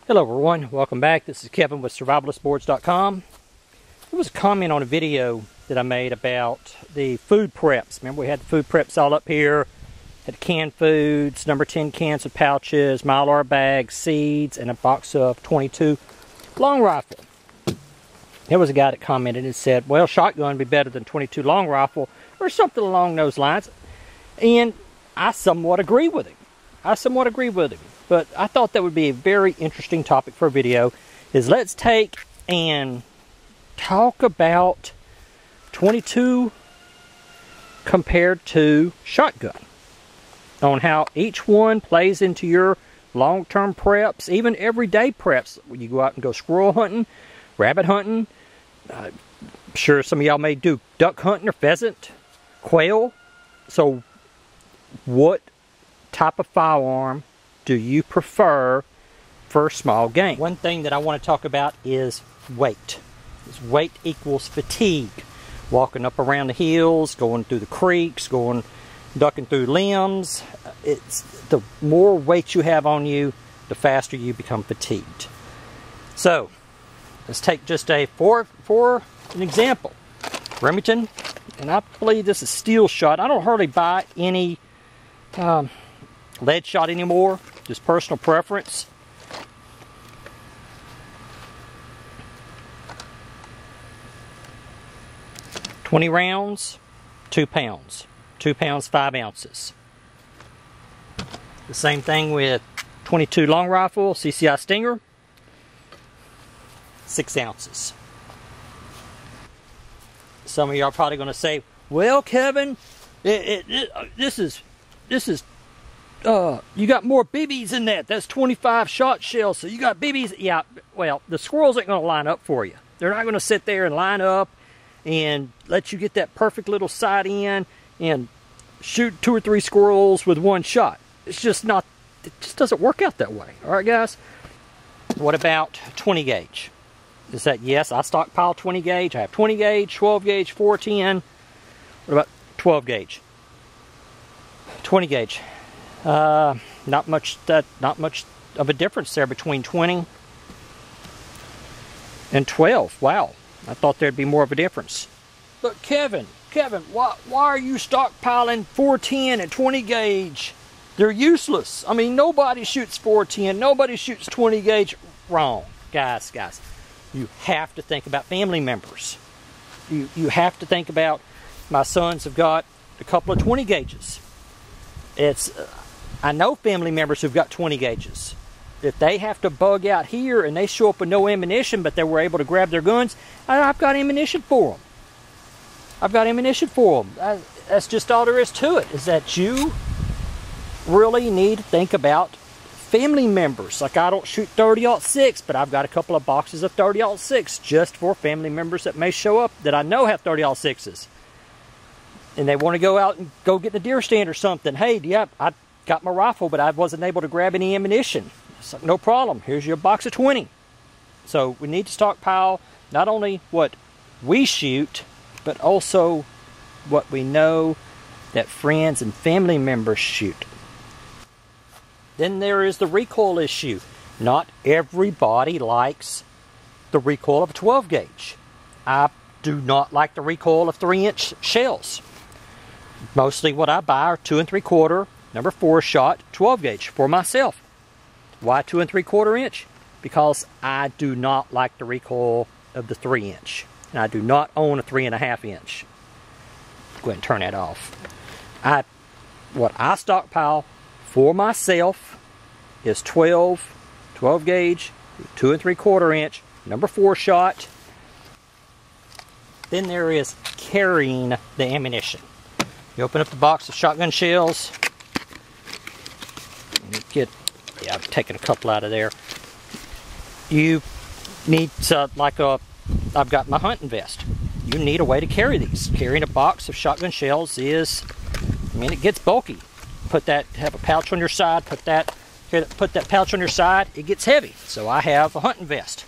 Hello everyone, welcome back. This is Kevin with survivalistboards.com. There was a comment on a video that I made about the food preps. Remember we had the food preps all up here. Had canned foods, number 10 cans of pouches, Mylar bags, seeds, and a box of 22 long rifle. There was a guy that commented and said, well, shotgun would be better than 22 long rifle or something along those lines. And I somewhat agree with him. But I thought that would be a very interesting topic for a video, is let's take and talk about 22 compared to shotgun, on how each one plays into your long-term preps, even everyday preps. When you go out and go squirrel hunting, rabbit hunting, I'm sure some of y'all may do duck hunting or pheasant, quail. So what type of firearm do you prefer for small game? One thing that I want to talk about is weight. Weight equals fatigue. Walking up around the hills, going through the creeks, ducking through limbs. It's the more weight you have on you, the faster you become fatigued. So let's take just for an example. Remington, and I believe this is steel shot. I don't hardly buy any lead shot anymore, just personal preference. $20 rounds, 2 pounds. 2 pounds, 5 ounces. The same thing with 22 long rifle, CCI Stinger, 6 ounces. Some of you are probably going to say, well, Kevin, this is you got more BBs in that. That's 25 shot shells, so you got BBs. Yeah, well, the squirrels ain't going to line up for you. They're not going to sit there and line up and let you get that perfect little sight in and shoot 2 or 3 squirrels with one shot. It's just not, it just doesn't work out that way. All right, guys? What about 20 gauge? Is that, yes, I stockpile 20 gauge. I have 20 gauge, 12 gauge, 410. What about 12 gauge? 20 gauge. Not much of a difference there between 20 and 12. Wow, I thought there'd be more of a difference. But Kevin, why are you stockpiling 410 and 20 gauge? They're useless. I mean, nobody shoots 410, nobody shoots 20 gauge. Wrong, guys. You have to think about family members. You have to think about, my sons have got a couple of 20 gauges. I know family members who've got 20 gauges. If they have to bug out here and they show up with no ammunition, but they were able to grab their guns, I've got ammunition for them. That's just all there is to it, is that you really need to think about family members. Like, I don't shoot 30-06, but I've got a couple of boxes of 30-06 just for family members that may show up that I know have 30-06s. And they want to go out and go get the deer stand or something. Hey, I got my rifle, but I wasn't able to grab any ammunition. So, no problem. Here's your box of 20. So we need to stockpile not only what we shoot, but also what we know that friends and family members shoot. Then there is the recoil issue. Not everybody likes the recoil of a 12 gauge. I do not like the recoil of 3-inch shells. Mostly what I buy are 2 3/4 number 4 shot 12 gauge for myself. Why 2 3/4 inch? Because I do not like the recoil of the 3-inch. And I do not own a 3.5 inch. Go ahead and turn that off. What I stockpile for myself is 12 gauge, 2 3/4 inch, number 4 shot. Then there is carrying the ammunition. You open up the box of shotgun shells. I've taken a couple out of there. You need I've got my hunting vest. You need a way to carry these. Carrying a box of shotgun shells it gets bulky. Have a pouch on your side, put that pouch on your side, it gets heavy. So I have a hunting vest.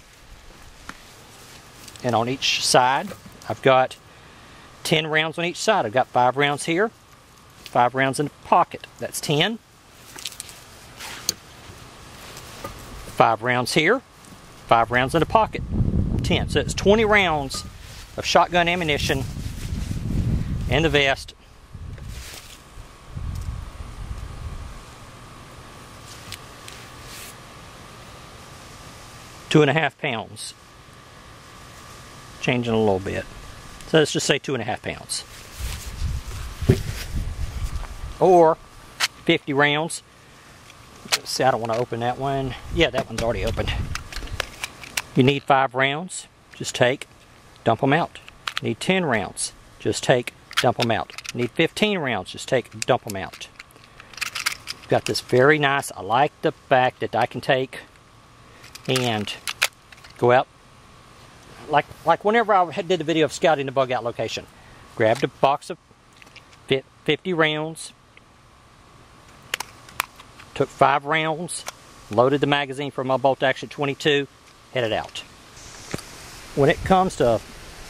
And on each side, I've got 10 rounds on each side. I've got 5 rounds here, 5 rounds in the pocket. That's 10. 5 rounds here, 5 rounds in the pocket, 10. So it's 20 rounds of shotgun ammunition in the vest. Two and a half pounds. Changing a little bit. So let's just say 2.5 pounds. Or 50 rounds. Let's see, I don't want to open that one. Yeah, that one's already opened. You need 5 rounds. Just take, dump them out. You need 10 rounds. Just take, dump them out. You need 15 rounds. Just take, dump them out. Got this very nice. I like the fact that I can take and go out like whenever I did the video of scouting the bug out location. Grabbed a box of 50 rounds, took 5 rounds, loaded the magazine from my bolt action 22, headed out. When it comes to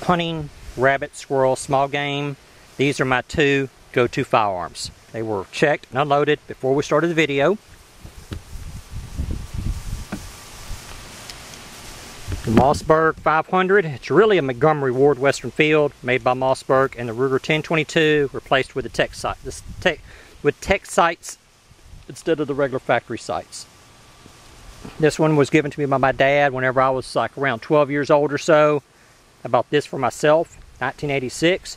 hunting rabbit, squirrel, small game, these are my 2 go-to firearms. They were checked and unloaded before we started the video. The Mossberg 500, it's really a Montgomery Ward Western Field made by Mossberg, and the Ruger 1022 replaced with the tech sights instead of the regular factory sights. This one was given to me by my dad whenever I was like around 12 years old or so. I bought this for myself, 1986.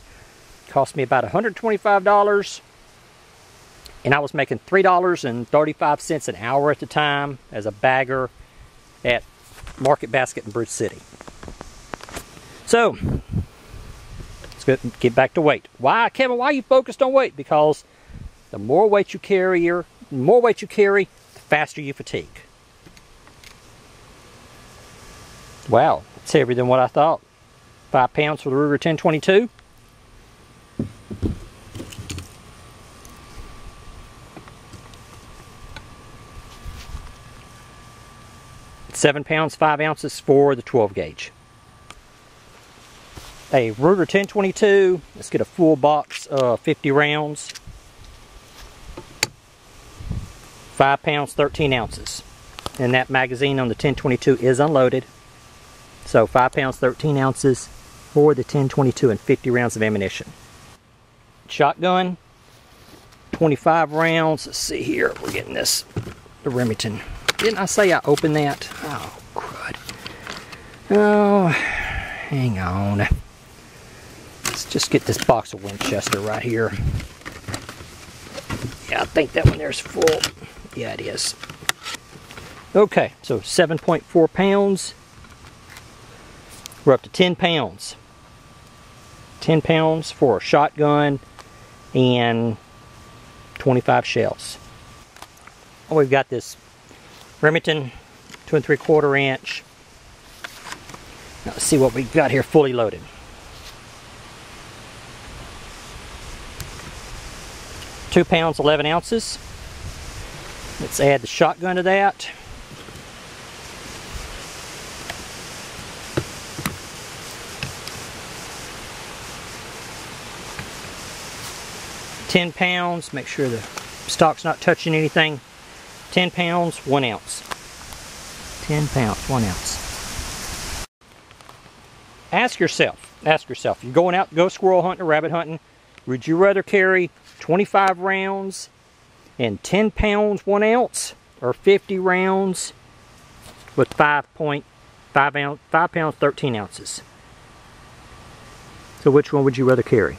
Cost me about $125, and I was making $3.35 an hour at the time as a bagger at Market Basket in Bridge City. So, let's get back to weight. Why, Kevin, why are you focused on weight? Because the more weight you carry, the faster you fatigue. Wow, it's heavier than what I thought. 5 pounds for the Ruger 1022. £7 pounds, 5 ounces for the 12 gauge. A Ruger 1022, let's get a full box of 50 rounds. 5 pounds, 13 ounces. And that magazine on the 1022 is unloaded. So 5 pounds, 13 ounces for the 1022 and 50 rounds of ammunition. Shotgun, 25 rounds. Let's see here, we're getting this, the Remington. Didn't I say I opened that? Oh, crud. Oh, hang on. Let's just get this box of Winchester right here. Yeah, I think that one there's full. Yeah, it is. Okay, so 7.4 pounds. We're up to 10 pounds. 10 pounds for a shotgun and 25 shells. Oh, we've got this Remington 2 3/4 inch. Now let's see what we've got here fully loaded. £2 pounds, 11 ounces. Let's add the shotgun to that. £10, make sure the stock's not touching anything. 10 pounds, 1 ounce. 10 pounds, 1 ounce. Ask yourself, you're going out to go squirrel hunting or rabbit hunting, would you rather carry 25 rounds and 10 pounds, 1 ounce, or 50 rounds with 5 pounds, 13 ounces? So which one would you rather carry?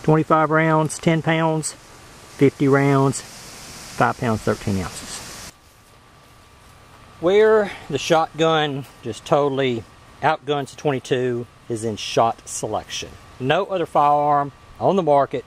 25 rounds, 10 pounds, 50 rounds, 5 pounds, 13 ounces. Where the shotgun just totally outguns the 22 is in shot selection. No other firearm on the market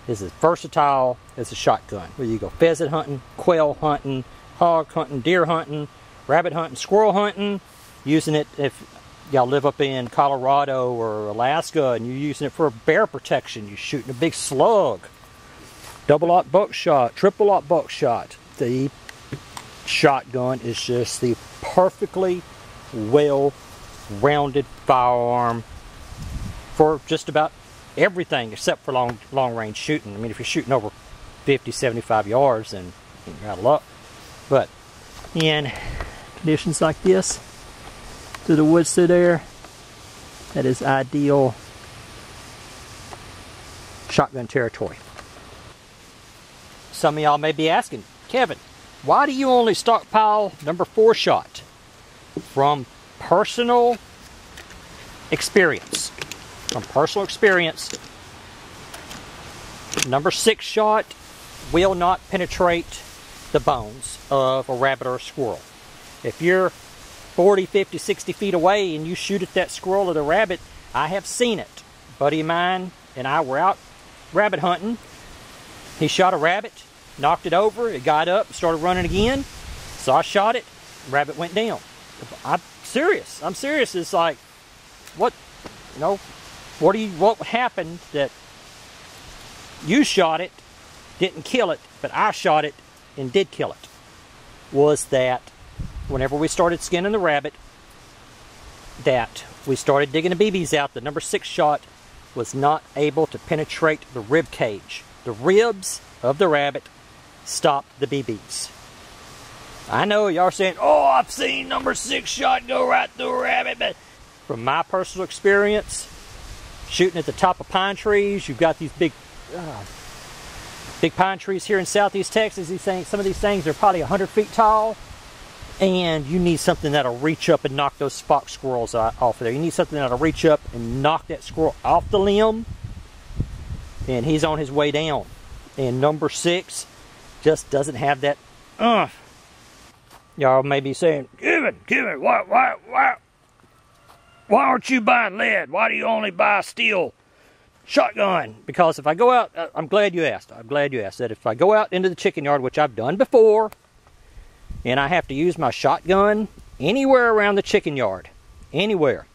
is as versatile as a shotgun. Whether you go pheasant hunting, quail hunting, hog hunting, deer hunting, rabbit hunting, squirrel hunting, using it if y'all live up in Colorado or Alaska and you're using it for bear protection, you're shooting a big slug. Double-aught buckshot, triple-aught buckshot. The shotgun is just the perfectly well-rounded firearm for just about everything except for long-range shooting. I mean, if you're shooting over 50, 75 yards, then you're out of luck. But in conditions like this, through the woods through there, that is ideal shotgun territory. Some of y'all may be asking, Kevin, why do you only stockpile number 4 shot? From personal experience. From personal experience, number 6 shot will not penetrate the bones of a rabbit or a squirrel. If you're 40, 50, 60 feet away and you shoot at that squirrel or the rabbit, I have seen it. A buddy of mine and I were out rabbit hunting. He shot a rabbit, knocked it over, it got up, started running again. So I shot it, rabbit went down. I'm serious. It's like, what, you know, what happened that you shot it, didn't kill it, but I shot it and did kill it, was that whenever we started skinning the rabbit, that we started digging the BBs out, the number 6 shot was not able to penetrate the rib cage. The ribs of the rabbit stopped the BBs. I know y'all are saying, oh, I've seen number 6 shot go right through a rabbit, but from my personal experience, shooting at the top of pine trees, you've got these big pine trees here in southeast Texas. Some of these things are probably 100 feet tall, and you need something that'll reach up and knock those fox squirrels off of there. You need something that'll reach up and knock that squirrel off the limb, and he's on his way down. And number 6 just doesn't have that. Y'all may be saying, Kevin, why aren't you buying lead? Why do you only buy steel shotgun? Because if I go out, I'm glad you asked. That if I go out into the chicken yard, which I've done before, and I have to use my shotgun anywhere around the chicken yard, anywhere,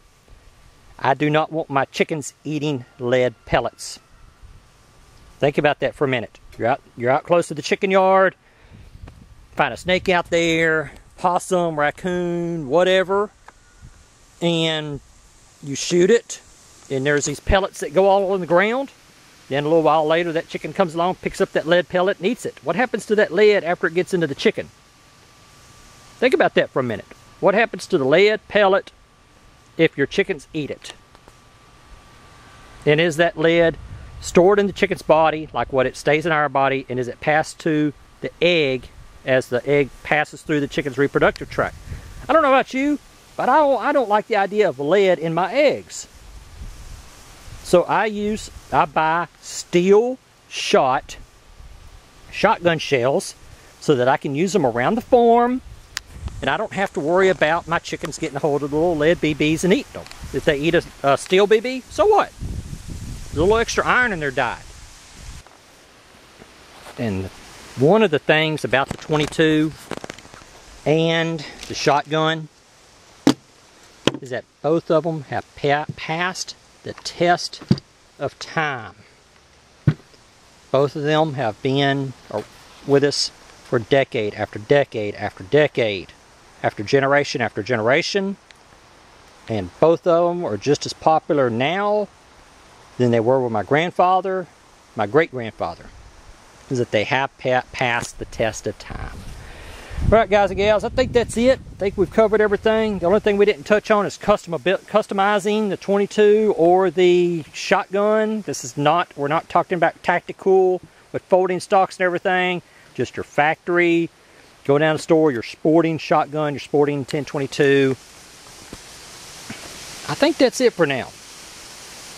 I do not want my chickens eating lead pellets. Think about that for a minute. You're out close to the chicken yard, find a snake out there, possum, raccoon, whatever, and you shoot it, and there's these pellets that go all on the ground. Then a little while later, that chicken comes along, picks up that lead pellet, and eats it. What happens to that lead after it gets into the chicken? Think about that for a minute. What happens to the lead pellet if your chickens eat it? And is that lead stored in the chicken's body like what it stays in our body, and is it passed to the egg as the egg passes through the chicken's reproductive tract? I don't know about you, but I don't like the idea of lead in my eggs. So I buy steel shotgun shells so that I can use them around the farm, and I don't have to worry about my chickens getting a hold of the little lead BBs and eating them. If they eat a steel BB, so what? There's a little extra iron in their diet. And one of the things about the 22 and the shotgun is that both of them have passed the test of time. Both of them have been with us for decade after decade after decade, after generation, and both of them are just as popular now than they were with my grandfather, my great-grandfather, is that they have passed the test of time. Alright, guys and gals, I think that's it. I think we've covered everything. The only thing we didn't touch on is customizing the 22 or the shotgun. We're not talking about tactical with folding stocks and everything. Just your factory. Go down to the store, your sporting shotgun, your sporting 1022. I think that's it for now.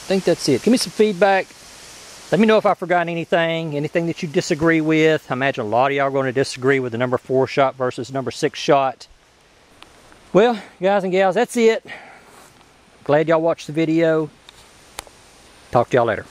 Give me some feedback. Let me know if I forgot anything that you disagree with. I imagine a lot of y'all are going to disagree with the number 4 shot versus number 6 shot. Well, guys and gals, that's it. Glad y'all watched the video. Talk to y'all later.